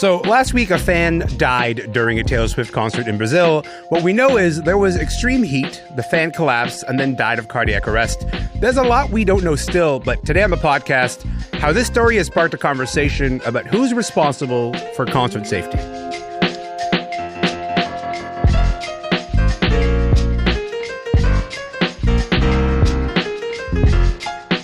So last week, a fan died during a Taylor Swift concert in Brazil. What we know is there was extreme heat, the fan collapsed, and then died of cardiac arrest. There's a lot we don't know still, but today on the podcast, how this story has sparked a conversation about who's responsible for concert safety.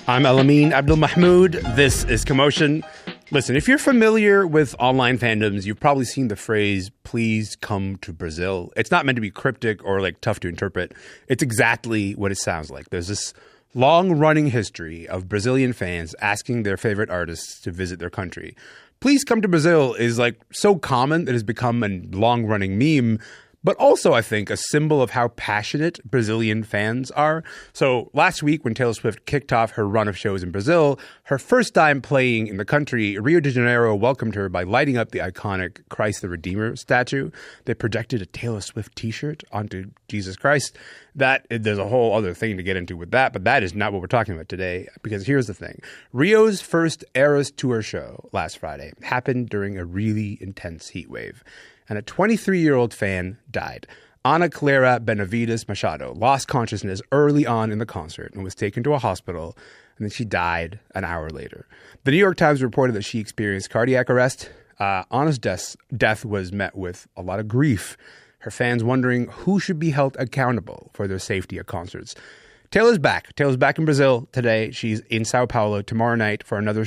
I'm Elamin Abdelmahmoud. This is Commotion. Listen, if you're familiar with online fandoms, you've probably seen the phrase, "please come to Brazil." It's not meant to be cryptic or like tough to interpret. It's exactly what it sounds like. There's this long-running history of Brazilian fans asking their favorite artists to visit their country. "Please come to Brazil" is like so common that it has become a long-running meme, but also, I think, a symbol of how passionate Brazilian fans are. So last week, when Taylor Swift kicked off her run of shows in Brazil, her first time playing in the country, Rio de Janeiro welcomed her by lighting up the iconic Christ the Redeemer statue. They projected a Taylor Swift t-shirt onto Jesus Christ. There's a whole other thing to get into with that, but that is not what we're talking about today, because here's the thing. Rio's first Eras Tour show last Friday happened during a really intense heat wave, and a 23-year-old fan died. Ana Clara Benevides Machado lost consciousness early on in the concert and was taken to a hospital, and then she died an hour later. The New York Times reported that she experienced cardiac arrest. Ana's death was met with a lot of grief, her fans wondering who should be held accountable for their safety at concerts. Taylor's back. Taylor's back in Brazil today. She's in Sao Paulo tomorrow night for another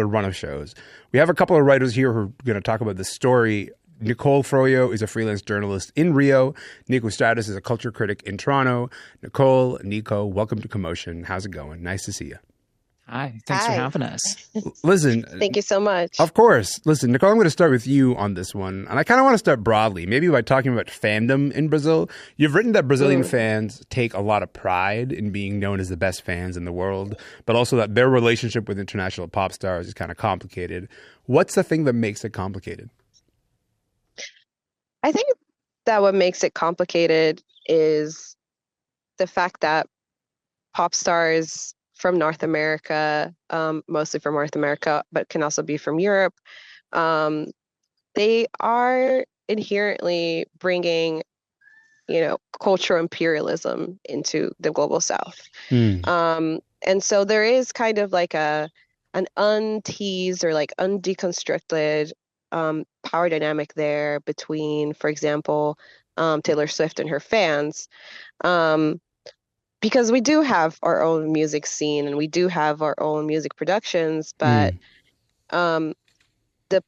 run of shows. We have a couple of writers here who are going to talk about this story. Nicole Froio is a freelance journalist in Rio. Niko Stratis is a culture critic in Toronto. Nicole, Niko, welcome to Commotion. How's it going? Nice to see you. Hi. Thanks for having us. Listen. Thank you so much. Of course. Listen, Nicole, I'm going to start with you on this one. And I kind of want to start broadly, maybe by talking about fandom in Brazil. You've written that Brazilian fans take a lot of pride in being known as the best fans in the world, but also that their relationship with international pop stars is kind of complicated. What's the thing that makes it complicated? I think that what makes it complicated is the fact that pop stars from North America, mostly from North America, but can also be from Europe, they are inherently bringing, cultural imperialism into the global South. And so there is kind of like an unteased or like undeconstructed power dynamic there between, for example, Taylor Swift and her fans, because we do have our own music scene and we do have our own music productions, but the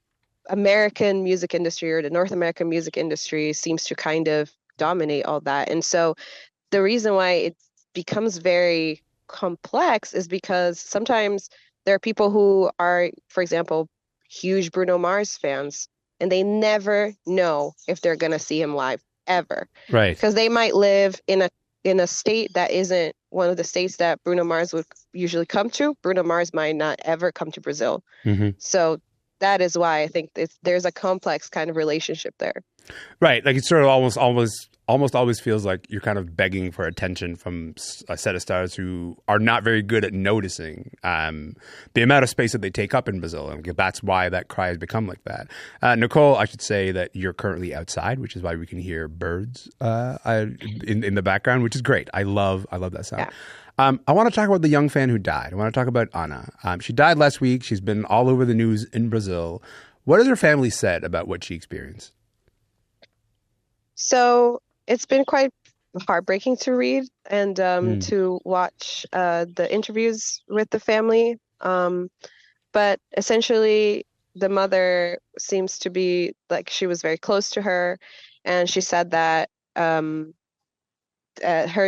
American music industry or the North American music industry seems to kind of dominate all that. And so the reason why it becomes very complex is because sometimes there are people who are, for example, huge Bruno Mars fans, and they never know if they're going to see him live ever. Right. Because they might live in a state that isn't one of the states that Bruno Mars would usually come to. Bruno Mars might not ever come to Brazil. So that is why I think there's a complex kind of relationship there. Right. Like it sort of almost always feels like you're kind of begging for attention from a set of stars who are not very good at noticing the amount of space that they take up in Brazil. And that's why that cry has become like that. Nicole, I should say that you're currently outside, which is why we can hear birds in the background, which is great. I love that sound. Yeah. I want to talk about the young fan who died. I want to talk about Ana. She died last week. She's been all over the news in Brazil. What has her family said about what she experienced? So it's been quite heartbreaking to read and to watch the interviews with the family. But essentially, the mother seems to be like she was very close to her. And she said that her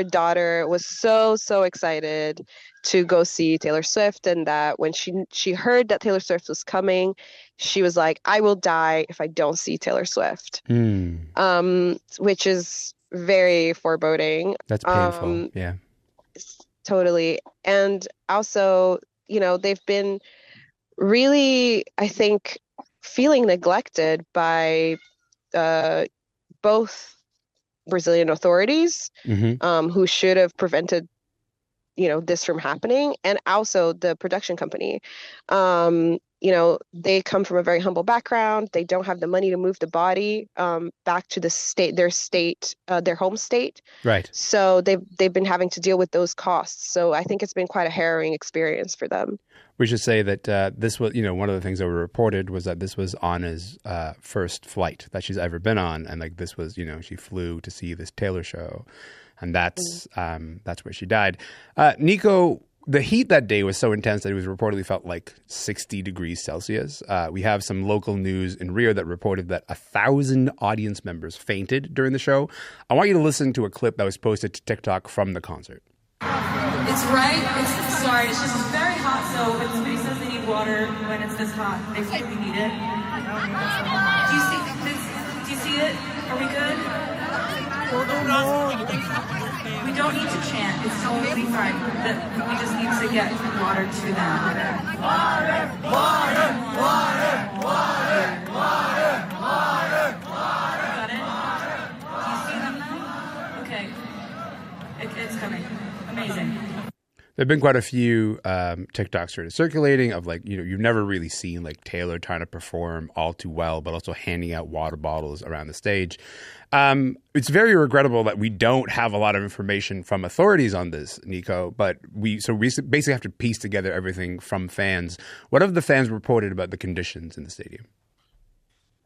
daughter was so excited to go see Taylor Swift, and that when she heard that Taylor Swift was coming, she was like, "I will die if I don't see Taylor Swift," which is very foreboding. That's painful. Yeah, totally. And also, they've been really, I think, feeling neglected by both Brazilian authorities, who should have prevented, this from happening, and also the production company. they come from a very humble background. They don't have the money to move the body back to their home state. Right. So they've been having to deal with those costs. So I think it's been quite a harrowing experience for them. We should say that this was, one of the things that were reported was that this was Ana's first flight that she's ever been on, and like this was, she flew to see this Taylor show, and that's where she died. Niko, the heat that day was so intense that it was reportedly felt like 60 degrees Celsius. We have some local news in Rio that reported that 1,000 audience members fainted during the show. I want you to listen to a clip that was posted to TikTok from the concert. It's just very hot, so when somebody says they need water when it's this hot, they really need it. Do you see it? Are we good? We don't need to chant, it's totally fine. We just need to get water to them. Water! Water! Water! Water! Water! Water! Water! Got it? Do you see them now? Okay. It's coming. Amazing. There have been quite a few TikToks sort of circulating of like, you've never really seen like Taylor trying to perform all too well, but also handing out water bottles around the stage. It's very regrettable that we don't have a lot of information from authorities on this, Niko, but we basically have to piece together everything from fans. What have the fans reported about the conditions in the stadium?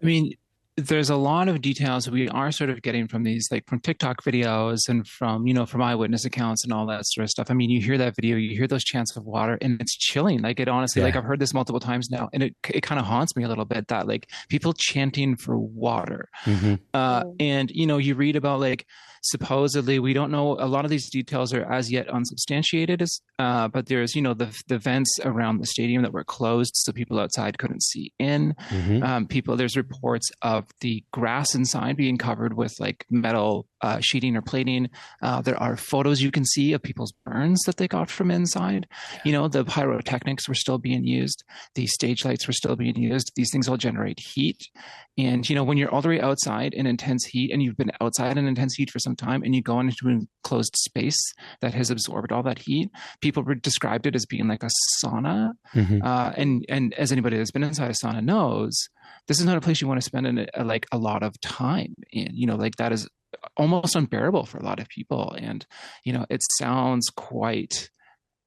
I mean, there's a lot of details we are sort of getting from these, like from TikTok videos and from eyewitness accounts and all that sort of stuff. I mean, you hear that video, you hear those chants of water, and it's chilling. Like it honestly, like I've heard this multiple times now, and it kind of haunts me a little bit that like people chanting for water. Mm-hmm. And you read about like supposedly, we don't know, a lot of these details are as yet unsubstantiated, but there's the vents around the stadium that were closed, so people outside couldn't see in. Mm-hmm. There's reports of the grass inside being covered with like metal sheeting or plating. There are photos you can see of people's burns that they got from inside. The pyrotechnics were still being used. The stage lights were still being used. These things all generate heat. And, when you're all the way outside in intense heat, and you've been outside in intense heat for some time, and you go into an enclosed space that has absorbed all that heat, people described it as being like a sauna. Mm-hmm. And as anybody that's been inside a sauna knows, this is not a place you want to spend a lot of time in. Like that is almost unbearable for a lot of people. And, it sounds quite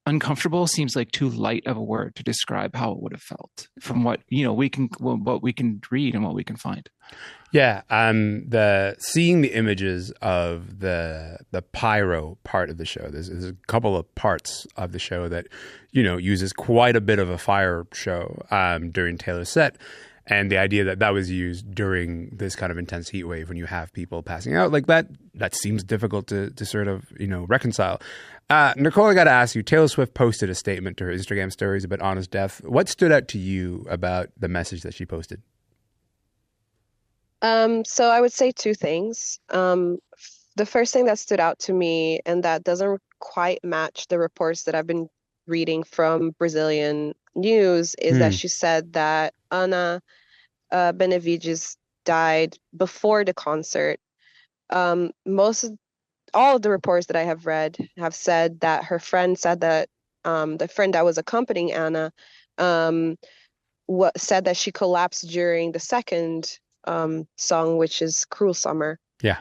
uncomfortable, seems like too light of a word to describe how it would have felt from what we can read and what we can find. Yeah, seeing the images of the pyro part of the show. There's a couple of parts of the show that uses quite a bit of a fire show during Taylor's set. And the idea that was used during this kind of intense heat wave when you have people passing out like that seems difficult to sort of, reconcile. Nicole, I got to ask you, Taylor Swift posted a statement to her Instagram stories about Ana's death. What stood out to you about the message that she posted? So I would say two things. The first thing that stood out to me, and that doesn't quite match the reports that I've been reading from Brazilian news, is that she said that Ana Benevides died before the concert. All of the reports that I have read have said that her friend said that the friend that was accompanying Ana said that she collapsed during the second song, which is Cruel Summer. Yeah.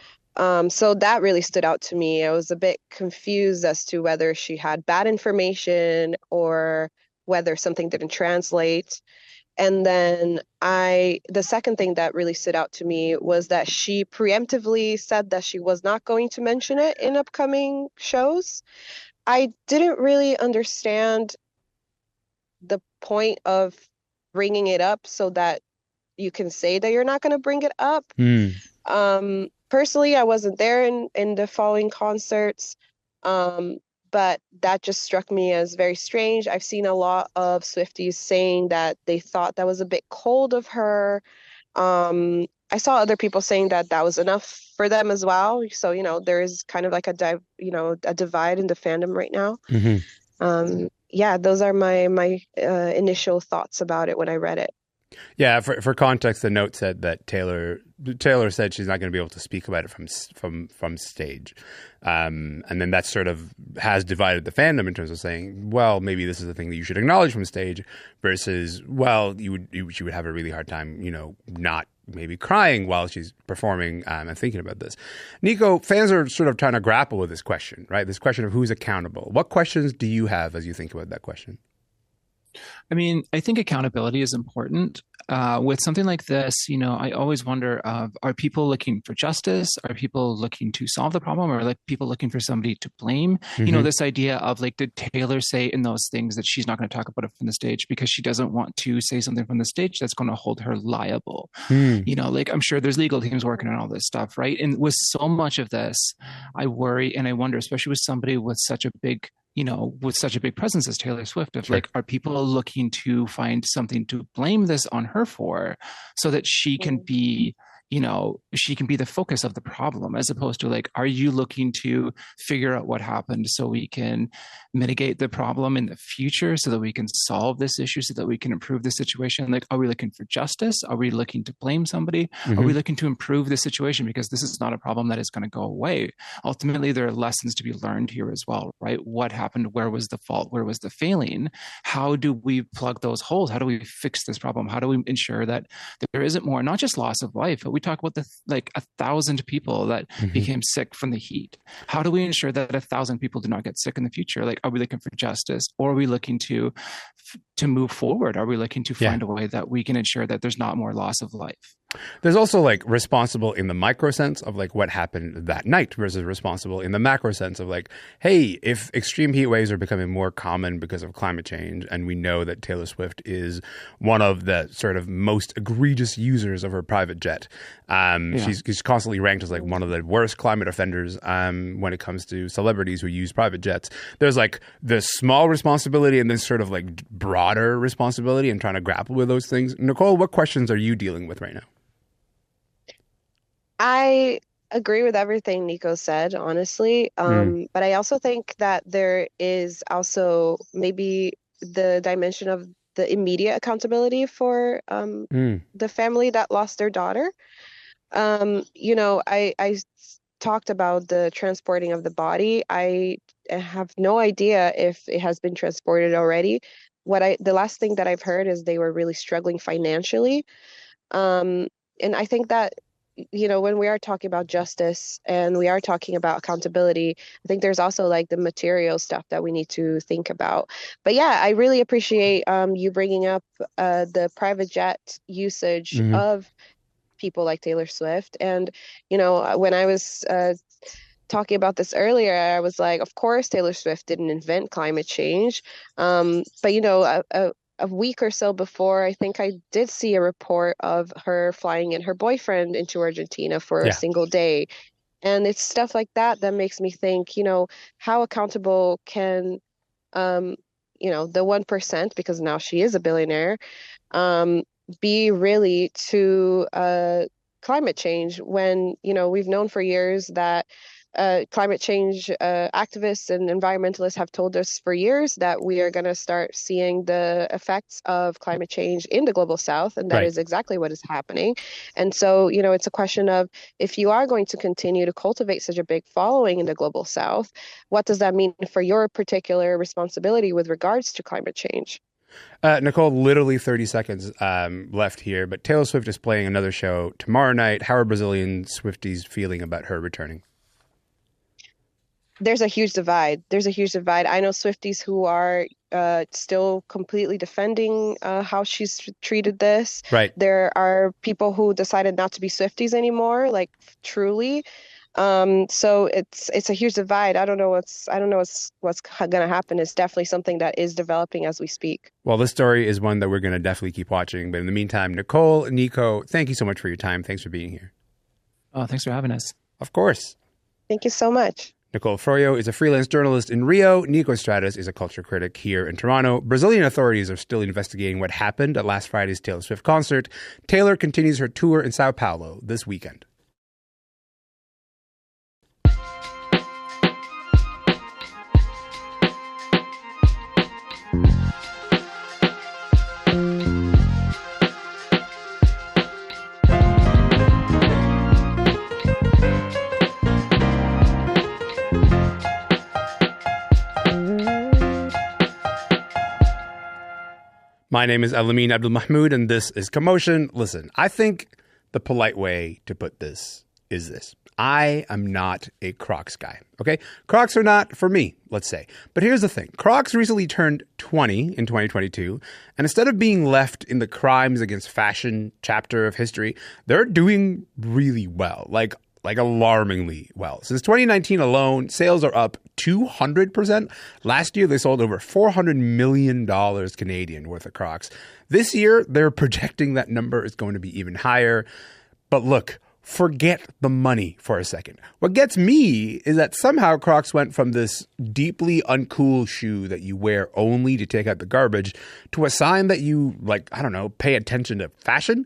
So that really stood out to me. I was a bit confused as to whether she had bad information or whether something didn't translate. And then the second thing that really stood out to me was that she preemptively said that she was not going to mention it in upcoming shows. I didn't really understand the point of bringing it up so that you can say that you're not going to bring it up. Personally, I wasn't there in the following concerts, but that just struck me as very strange. I've seen a lot of Swifties saying that they thought that was a bit cold of her. I saw other people saying that was enough for them as well. So, there is kind of like a divide in the fandom right now. Mm-hmm. Yeah, those are my initial thoughts about it when I read it. Yeah, for context, the note said that Taylor said she's not going to be able to speak about it from stage, and then that sort of has divided the fandom in terms of saying, well, maybe this is the thing that you should acknowledge from stage, versus, well, she would have a really hard time, not maybe crying while she's performing and thinking about this. Niko, fans are sort of trying to grapple with this question, right? This question of who's accountable. What questions do you have as you think about that question? I mean, I think accountability is important. With something like this, I always wonder, are people looking for justice? Are people looking to solve the problem? Or like people looking for somebody to blame? Mm-hmm. This idea of like, did Taylor say in those things that she's not going to talk about it from the stage because she doesn't want to say something from the stage that's going to hold her liable? Like I'm sure there's legal teams working on all this stuff, right? And with so much of this, I worry and I wonder, especially with somebody with such a big presence as Taylor Swift, of like, are people looking to find something to blame this on her for so that she can be, she can be the focus of the problem, as opposed to like, are you looking to figure out what happened so we can mitigate the problem in the future, so that we can solve this issue, so that we can improve the situation? Like, are we looking for justice? Are we looking to blame somebody? Are we looking to improve the situation? Because this is not a problem that is going to go away. Ultimately, there are lessons to be learned here as well, right? What happened? Where was the fault? Where was the failing? How do we plug those holes? How do we fix this problem? How do we ensure that there isn't more, not just loss of life, but we talk about 1,000 people that became sick from the heat. How do we ensure that 1,000 people do not get sick in the future? Like, are we looking for justice, or are we looking to move forward? Are we looking to find a way that we can ensure that there's not more loss of life? There's also like responsible in the micro sense of like what happened that night, versus responsible in the macro sense of like, hey, if extreme heat waves are becoming more common because of climate change, and we know that Taylor Swift is one of the sort of most egregious users of her private jet. She's constantly ranked as like one of the worst climate offenders when it comes to celebrities who use private jets. There's like the small responsibility and then sort of like broader responsibility, and trying to grapple with those things. Nicole, what questions are you dealing with right now? I agree with everything Niko said, honestly. But I also think that there is also maybe the dimension of the immediate accountability for the family that lost their daughter. I talked about the transporting of the body. I have no idea if it has been transported already. The last thing that I've heard is they were really struggling financially. And I think that when we are talking about justice and we are talking about accountability, I think there's also like the material stuff that we need to think about. But yeah, I really appreciate you bringing up the private jet usage of people like Taylor Swift. And, when I was talking about this earlier, I was like, of course, Taylor Swift didn't invent climate change. But, a week or so before, I think I did see a report of her flying in her boyfriend into Argentina for a single day. And it's stuff like that that makes me think, how accountable can, the 1%, because now she is a billionaire, be really to climate change when, we've known for years that climate change activists and environmentalists have told us for years that we are going to start seeing the effects of climate change in the global south, and that is exactly what is happening. And so, it's a question of, if you are going to continue to cultivate such a big following in the global south, what does that mean for your particular responsibility with regards to climate change? Nicole, literally 30 seconds left here, but Taylor Swift is playing another show tomorrow night. How are Brazilian Swifties feeling about her returning? There's a huge divide. I know Swifties who are still completely defending how she's treated this. Right. There are people who decided not to be Swifties anymore, like truly. So it's a huge divide. I don't know what's going to happen. It's definitely something that is developing as we speak. Well, this story is one that we're going to definitely keep watching. But in the meantime, Nicole, Niko, thank you so much for your time. Thanks for being here. Oh, thanks for having us. Of course. Thank you so much. Nicole Froio is a freelance journalist in Rio. Niko Stratis is a culture critic here in Toronto. Brazilian authorities are still investigating what happened at last Friday's Taylor Swift concert. Taylor continues her tour in Sao Paulo this weekend. My name is Elamin Abdelmahmoud, and this is Commotion. Listen, I think the polite way to put this is this. I am not a Crocs guy, okay? Crocs are not for me, let's say. But here's the thing. Crocs recently turned 20 in 2022, and instead of being left in the crimes against fashion chapter of history, they're doing really well, like alarmingly well. Since 2019 alone, sales are up 200%. Last year, they sold over $400 million Canadian worth of Crocs. This year, they're projecting that number is going to be even higher. But look, forget the money for a second. What gets me is that somehow Crocs went from this deeply uncool shoe that you wear only to take out the garbage to a sign that you, pay attention to fashion.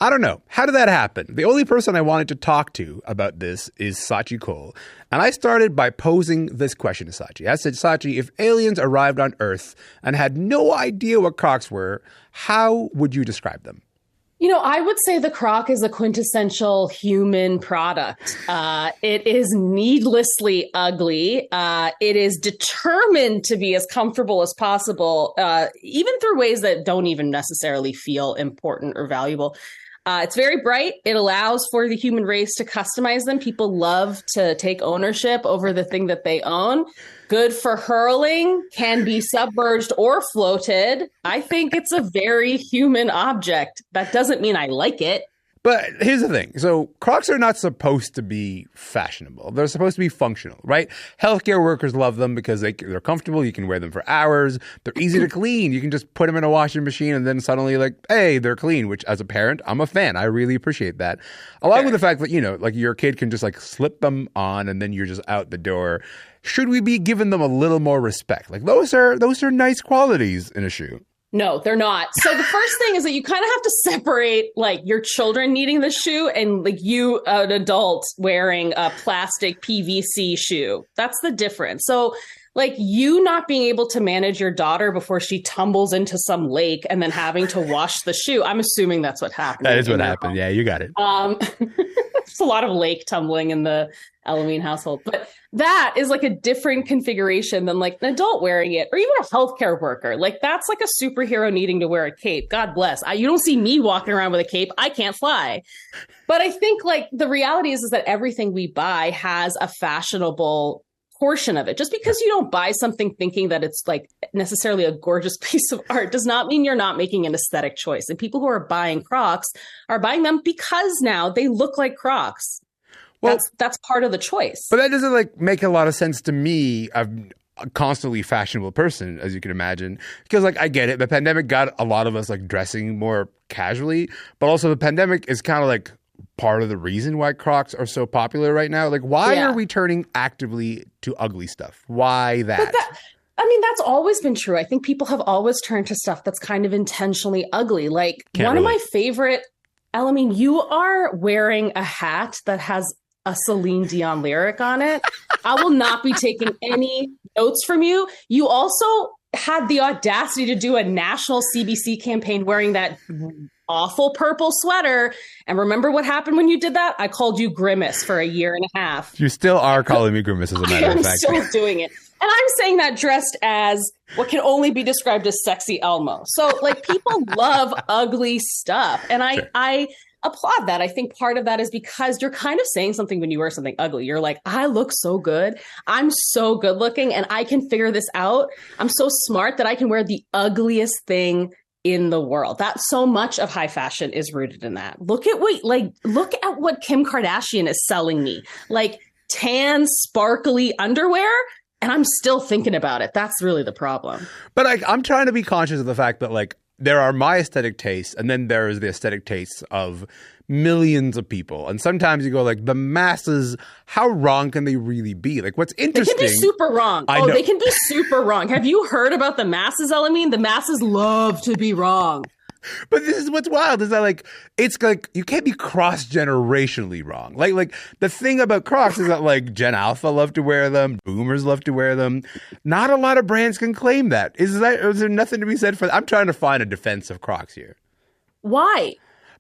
I don't know. How did that happen? The only person I wanted to talk to about this is Scaachi Koul. And I started by posing this question to Scaachi. I said, Scaachi, if aliens arrived on Earth and had no idea what Crocs were, how would you describe them? You know, I would say the Croc is a quintessential human product. It is needlessly ugly. It is determined to be as comfortable as possible, even through ways that don't even necessarily feel important or valuable. It's very bright. It allows for the human race to customize them. People love to take ownership over the thing that they own. Good for hurling, can be submerged or floated. I think it's a very human object. That doesn't mean I like it. But here's the thing. So Crocs are not supposed to be fashionable. They're supposed to be functional, right? Healthcare workers love them because they're comfortable. You can wear them for hours. They're easy to clean. You can just put them in a washing machine and then suddenly hey, they're clean, which as a parent, I'm a fan. I really appreciate that. Along with the fact that, your kid can just slip them on and then you're just out the door. Should we be giving them a little more respect? Those are nice qualities in a shoe. No, they're not. So the first thing is that you kind of have to separate your children needing the shoe and you, an adult, wearing a plastic PVC shoe. That's the difference. So you not being able to manage your daughter before she tumbles into some lake and then having to wash the shoe. I'm assuming that's what happened. That is what happened. Yeah, you got it. There's a lot of lake tumbling in the Elamin household, but that is a different configuration than an adult wearing it, or even a healthcare worker. That's a superhero needing to wear a cape. God bless. You don't see me walking around with a cape. I can't fly. But I think the reality is that everything we buy has a fashionable portion of it. Just because you don't buy something thinking that it's necessarily a gorgeous piece of art does not mean you're not making an aesthetic choice. And people who are buying Crocs are buying them because now they look like Crocs. Well, that's part of the choice. But that doesn't make a lot of sense to me. I'm a constantly fashionable person, as you can imagine, because I get it. The pandemic got a lot of us dressing more casually, but also the pandemic is kind of part of the reason why Crocs are so popular right now. Why are we turning actively to ugly stuff? Why that? That's always been true. I think people have always turned to stuff that's kind of intentionally ugly. One of my favorite, Elamin, you are wearing a hat that has a Celine Dion lyric on it. I will not be taking any notes from you. You also had the audacity to do a national CBC campaign wearing that awful purple sweater. And remember what happened when you did that? I called you Grimace for a year and a half. You still are calling me Grimace, as a matter of fact. I'm still doing it. And I'm saying that dressed as what can only be described as sexy Elmo. So people love ugly stuff. And I applaud that. I think part of that is because you're kind of saying something when you wear something ugly. You're I look so good. I'm so good looking and I can figure this out. I'm so smart that I can wear the ugliest thing in the world. That so much of high fashion is rooted in that. Look at what Kim Kardashian is selling me. Tan, sparkly underwear. And I'm still thinking about it. That's really the problem. But I'm trying to be conscious of the fact that there are my aesthetic tastes, and then there is the aesthetic tastes of millions of people. And sometimes you go the masses, how wrong can they really be? What's interesting? They can be super wrong. They can be super wrong. Have you heard about the masses, Elamin? The masses love to be wrong. But this is what's wild is that it's you can't be cross-generationally wrong. The thing about Crocs is that Gen Alpha love to wear them, boomers love to wear them. Not a lot of brands can claim that. Is there nothing to be said for that? I'm trying to find a defense of Crocs here. Why?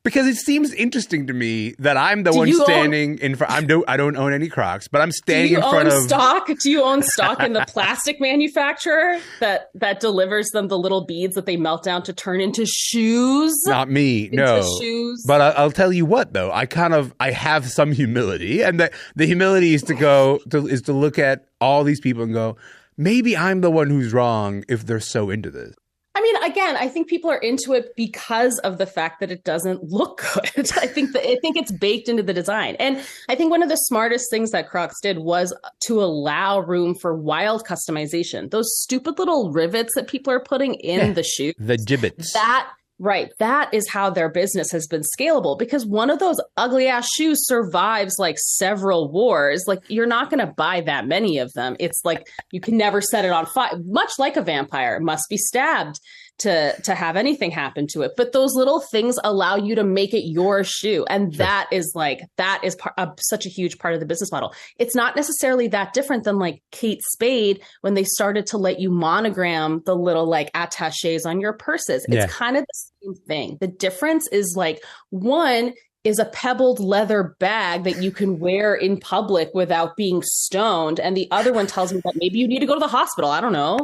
Because it seems interesting to me that I'm the one standing in front. I don't own any Crocs, but I'm standing in front of stock. Do you own stock in the plastic manufacturer that delivers them the little beads that they melt down to turn into shoes? Not me, no. Shoes. But I'll tell you what, though, I have some humility, and the humility is to look at all these people and go, maybe I'm the one who's wrong if they're so into this. I mean, again, I think people are into it because of the fact that it doesn't look good. I think it's baked into the design. And I think one of the smartest things that Crocs did was to allow room for wild customization. Those stupid little rivets that people are putting in the shoe. The gibbets. That is how their business has been scalable, because one of those ugly ass shoes survives like several wars. Like, you're not going to buy that many of them. It's like you can never set it on fire, much like a vampire. It must be stabbed to have anything happen to it. But those little things allow you to make it your shoe. And that is such a huge part of the business model. It's not necessarily that different than like Kate Spade when they started to let you monogram the little like attaches on your purses. It's kind of the same thing. The difference is like, one is a pebbled leather bag that you can wear in public without being stoned. And the other one tells me that maybe you need to go to the hospital. I don't know.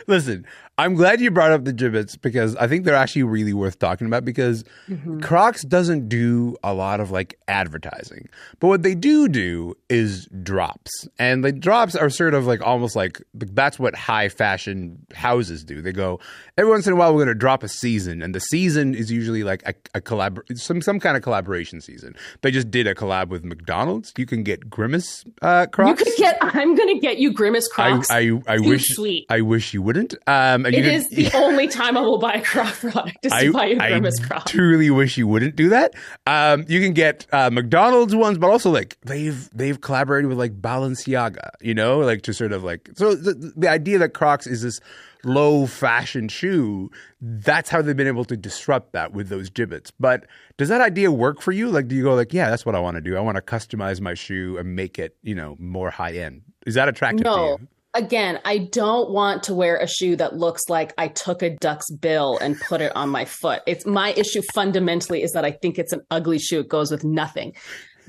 Listen, I'm glad you brought up the gibbets, because I think they're actually really worth talking about, because Crocs doesn't do a lot of like advertising. But what they do is drops. And the drops are sort of like almost like that's what high fashion houses do. They go, every once in a while we're going to drop a season. And the season is usually like some kind of collaboration season. They just did a collab with McDonald's. You can get Grimace Crocs. I'm going to get you Grimace Crocs. I wish sweet. I wish you wouldn't. It is the only time I will buy a Croc product is to buy a Grimace Croc. I truly wish you wouldn't do that. You can get McDonald's ones, but also like they've collaborated with like Balenciaga, like to sort of like, so the idea that Crocs is this low fashion shoe, that's how they've been able to disrupt that with those gibbets. But does that idea work for you? Like, do you go like, yeah, that's what I want to do. I want to customize my shoe and make it, more high end. Is that attractive to you? Again, I don't want to wear a shoe that looks like I took a duck's bill and put it on my foot. It's my issue fundamentally is that I think it's an ugly shoe. It goes with nothing.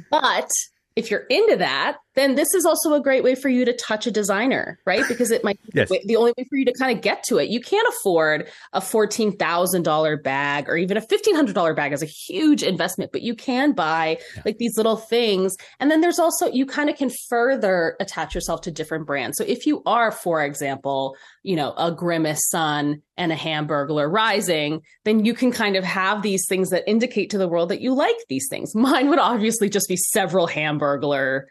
But if you're into that, then this is also a great way for you to touch a designer, right? Because it might be the only way for you to kind of get to it. You can't afford a $14,000 bag, or even a $1,500 bag as a huge investment, but you can buy like these little things. And then there's also, you kind of can further attach yourself to different brands. So if you are, for example, a Grimace Sun and a Hamburglar Rising, then you can kind of have these things that indicate to the world that you like these things. Mine would obviously just be several Hamburglar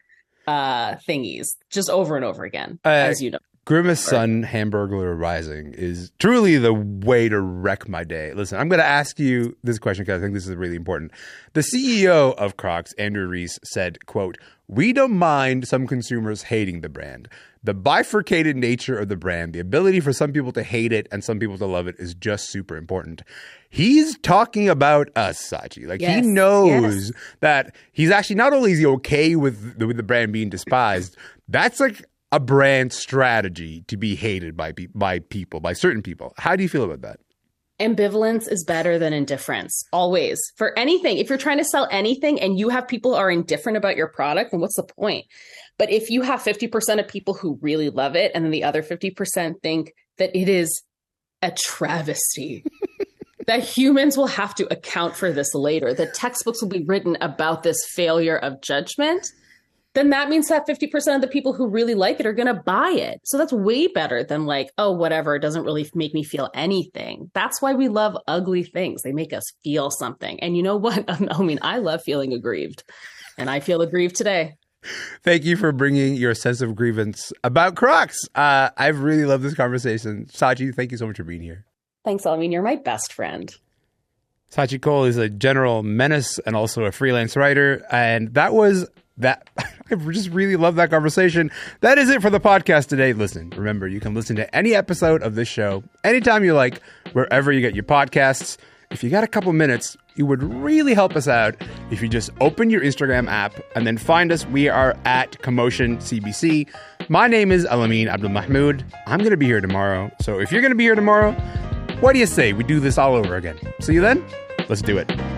thingies just over and over again, as you know. Grimace Sun Hamburglar Rising is truly the way to wreck my day. Listen, I'm going to ask you this question because I think this is really important. The CEO of Crocs, Andrew Rees, said, quote, "We don't mind some consumers hating the brand. The bifurcated nature of the brand, the ability for some people to hate it and some people to love it, is just super important." He's talking about us, Scaachi. Like, he knows that he's actually, not only is he okay with the brand being despised, that's like a brand strategy to be hated by people, by certain people. How do you feel about that? Ambivalence is better than indifference, always. For anything, if you're trying to sell anything and you have people who are indifferent about your product, then what's the point? But if you have 50% of people who really love it and then the other 50% think that it is a travesty, that humans will have to account for this later, that textbooks will be written about this failure of judgment, then that means that 50% of the people who really like it are going to buy it. So that's way better than like, oh, whatever, it doesn't really make me feel anything. That's why we love ugly things. They make us feel something. And you know what? I mean, I love feeling aggrieved, and I feel aggrieved today. Thank you for bringing your sense of grievance about Crocs. I've really loved this conversation. Scaachi, thank you so much for being here. Thanks, Elamin. You're my best friend. Scaachi Koul is a general menace and also a freelance writer. And that was that. I just really love that conversation. That is it for the podcast today. Listen, remember, you can listen to any episode of this show anytime you like, wherever you get your podcasts. If you got a couple minutes, it would really help us out if you just open your Instagram app and then find us. We are at Commotion CBC. My name is Elamin Abdelmahmoud. I'm going to be here tomorrow. So if you're going to be here tomorrow, what do you say we do this all over again? See you then. Let's do it.